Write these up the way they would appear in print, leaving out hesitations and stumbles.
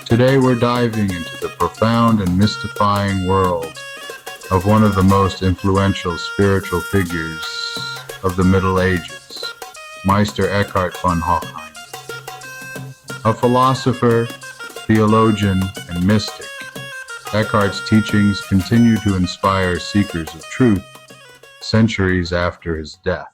Today we're diving into the profound and mystifying world of one of the most influential spiritual figures of the Middle Ages, Meister Eckhart von Hochheim. A philosopher, theologian, and mystic, Eckhart's teachings continue to inspire seekers of truth centuries after his death.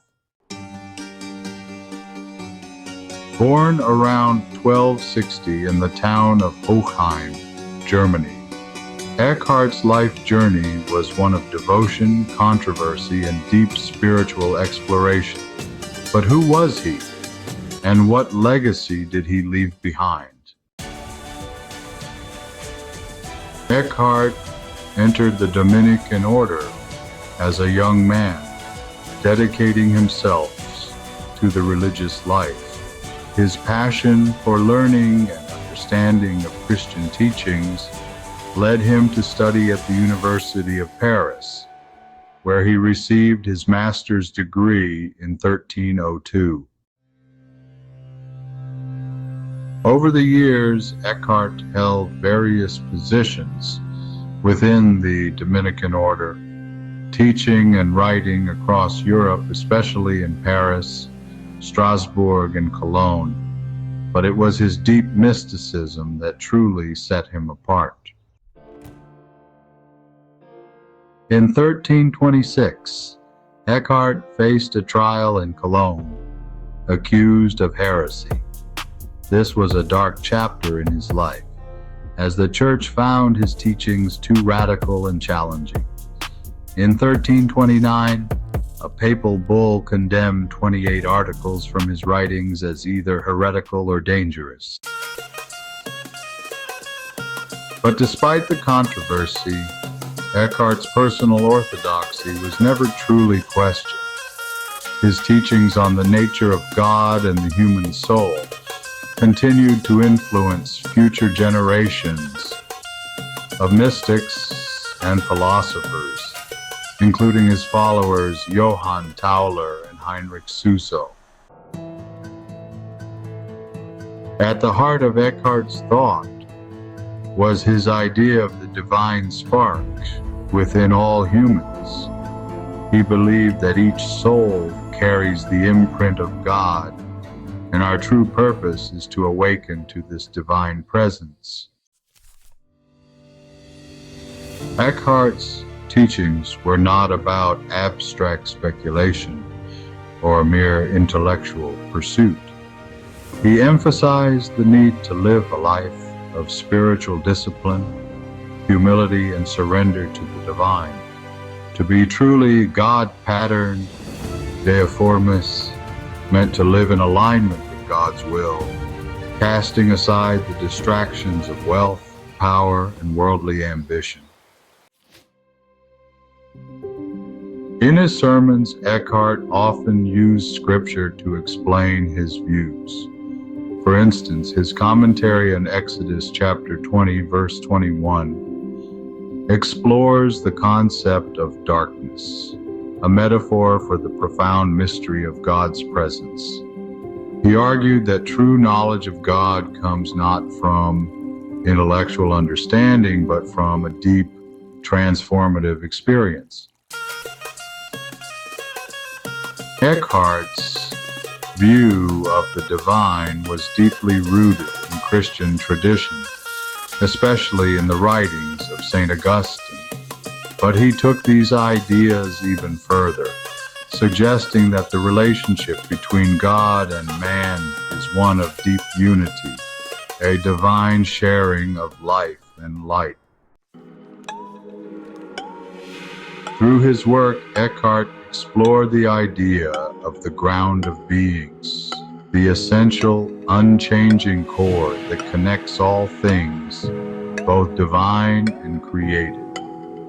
Born around 1260 in the town of Hochheim, Germany, Eckhart's life journey was one of devotion, controversy, and deep spiritual exploration. But who was he, and what legacy did he leave behind? Eckhart entered the Dominican Order as a young man, dedicating himself to the religious life. His passion for learning and understanding of Christian teachings led him to study at the University of Paris, where he received his master's degree in 1302. Over the years, Eckhart held various positions within the Dominican Order, teaching and writing across Europe, especially in Paris, Strasbourg, and Cologne, but it was his deep mysticism that truly set him apart. In 1326, Eckhart faced a trial in Cologne, accused of heresy. This was a dark chapter in his life, as the church found his teachings too radical and challenging. In 1329, a papal bull condemned 28 articles from his writings as either heretical or dangerous. But despite the controversy, Eckhart's personal orthodoxy was never truly questioned. His teachings on the nature of God and the human soul continued to influence future generations of mystics and philosophers, including his followers Johann Tauler and Heinrich Suso. At the heart of Eckhart's thought was his idea of the divine spark within all humans. He believed that each soul carries the imprint of God, and our true purpose is to awaken to this divine presence. Eckhart's teachings were not about abstract speculation or mere intellectual pursuit. He emphasized the need to live a life of spiritual discipline, humility, and surrender to the divine, to be truly God-patterned, deiformis, meant to live in alignment with God's will, casting aside the distractions of wealth, power, and worldly ambition. In his sermons, Eckhart often used scripture to explain his views. For instance, his commentary on Exodus chapter 20, verse 21, explores the concept of darkness, a metaphor for the profound mystery of God's presence. He argued that true knowledge of God comes not from intellectual understanding, but from a deep, transformative experience. Eckhart's view of the divine was deeply rooted in Christian tradition, especially in the writings of St. Augustine. But he took these ideas even further, suggesting that the relationship between God and man is one of deep unity, a divine sharing of life and light. Through his work, Eckhart explored the idea of the ground of beings, the essential, unchanging core that connects all things, both divine and created.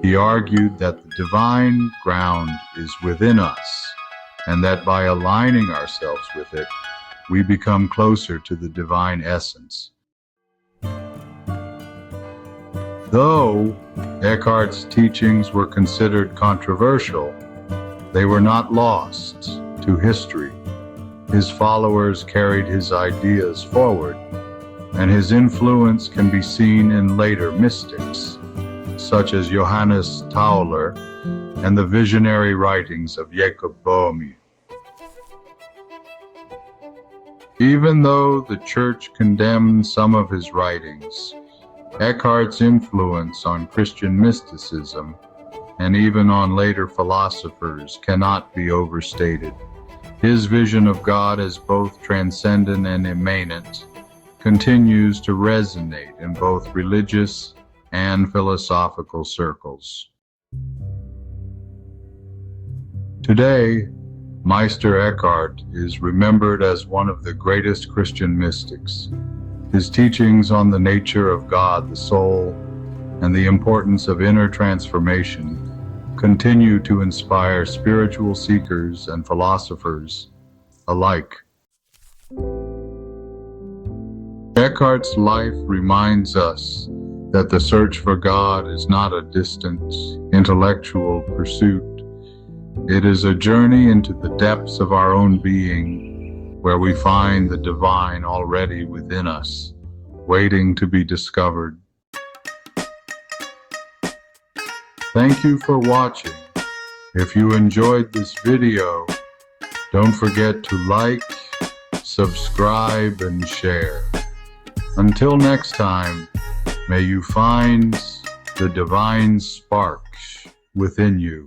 He argued that the divine ground is within us, and that by aligning ourselves with it, we become closer to the divine essence. Though Eckhart's teachings were considered controversial, they were not lost to history. His followers carried his ideas forward, and his influence can be seen in later mystics, such as Johannes Tauler and the visionary writings of Jacob Boehme. Even though the Church condemned some of his writings, Eckhart's influence on Christian mysticism, and even on later philosophers, cannot be overstated. His vision of God as both transcendent and immanent continues to resonate in both religious and philosophical circles. Today, Meister Eckhart is remembered as one of the greatest Christian mystics. His teachings on the nature of God, the soul, and the importance of inner transformation continue to inspire spiritual seekers and philosophers alike. Eckhart's life reminds us that the search for God is not a distant intellectual pursuit. It is a journey into the depths of our own being, where we find the divine already within us, waiting to be discovered. Thank you for watching. If you enjoyed this video, don't forget to like, subscribe, and share. Until next time, may you find the divine spark within you.